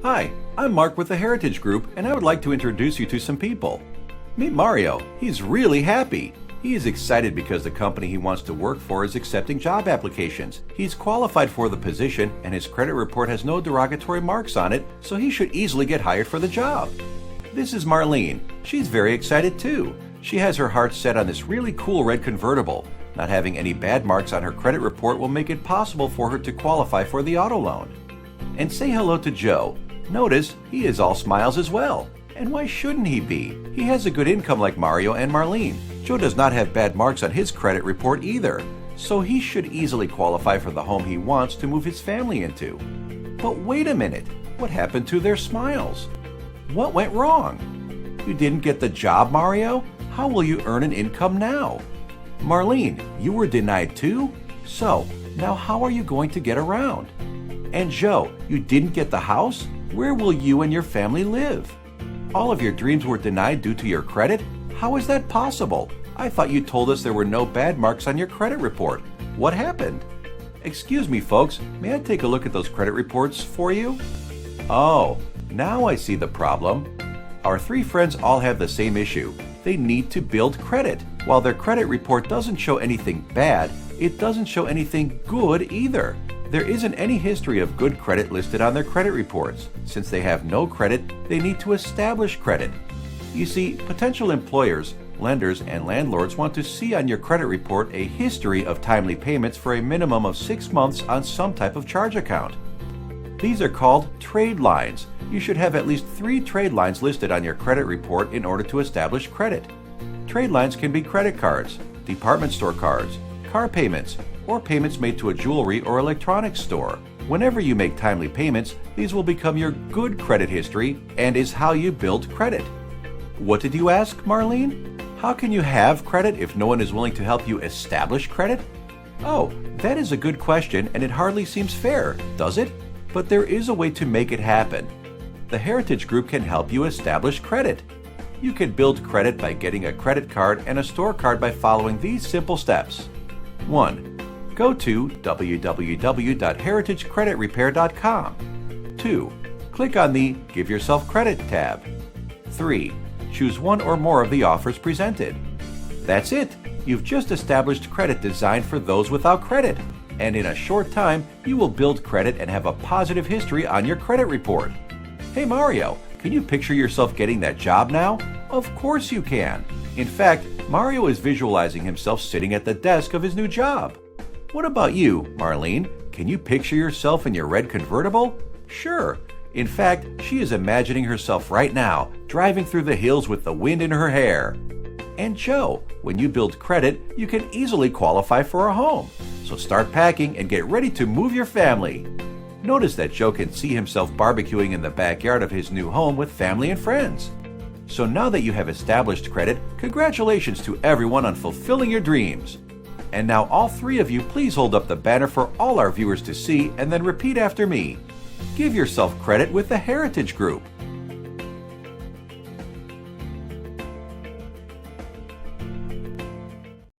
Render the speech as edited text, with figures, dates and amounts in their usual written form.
Hi, I'm Mark with the Heritage Group, and I would like to introduce you to some people. Meet Mario. He's really happy. He is excited because the company he wants to work for is accepting job applications. He's qualified for the position, and his credit report has no derogatory marks on it, so he should easily get hired for the job. This is Marlene. She's very excited too. She has her heart set on this really cool red convertible. Not having any bad marks on her credit report will make it possible for her to qualify for the auto loan. And say hello to Joe. Notice he is all smiles as well. And why shouldn't he be? He has a good income like Mario and Marlene. Joe does not have bad marks on his credit report either, so he should easily qualify for the home he wants to move his family into. But wait a minute, what happened to their smiles? What went wrong? You didn't get the job, Mario? How will you earn an income now? Marlene, you were denied too? So, now how are you going to get around? And Joe, you didn't get the house? Where will you and your family live? All of your dreams were denied due to your credit? How is that possible? I thought you told us there were no bad marks on your credit report. What happened? Excuse me, folks, may I take a look at those credit reports for you? Oh, now I see the problem. Our three friends all have the same issue. They need to build credit. While their credit report doesn't show anything bad, it doesn't show anything good either. There isn't any history of good credit listed on their credit reports. Since they have no credit, they need to establish credit. You see, potential employers, lenders, and landlords want to see on your credit report a history of timely payments for a minimum of 6 months on some type of charge account. These are called trade lines. You should have at least 3 trade lines listed on your credit report in order to establish credit. Trade lines can be credit cards, department store cards, car payments, or payments made to a jewelry or electronics store. Whenever you make timely payments, these will become your good credit history and is how you build credit. What did you ask, Marlene? How can you have credit if no one is willing to help you establish credit? Oh, that is a good question, and it hardly seems fair, does it? But there is a way to make it happen. The Heritage Group can help you establish credit. You can build credit by getting a credit card and a store card by following these simple steps. 1. Go to www.heritagecreditrepair.com. 2. Click on the Give Yourself Credit tab. 3. Choose one or more of the offers presented. That's it! You've just established credit designed for those without credit. And in a short time, you will build credit and have a positive history on your credit report. Hey Mario, can you picture yourself getting that job now? Of course you can! In fact, Mario is visualizing himself sitting at the desk of his new job. What about you, Marlene? Can you picture yourself in your red convertible? Sure. In fact, she is imagining herself right now, driving through the hills with the wind in her hair. And Joe, when you build credit, you can easily qualify for a home. So start packing and get ready to move your family. Notice that Joe can see himself barbecuing in the backyard of his new home with family and friends. So now that you have established credit, congratulations to everyone on fulfilling your dreams. And now all 3 of you please hold up the banner for all our viewers to see and then repeat after me. Give yourself credit with the Heritage Group.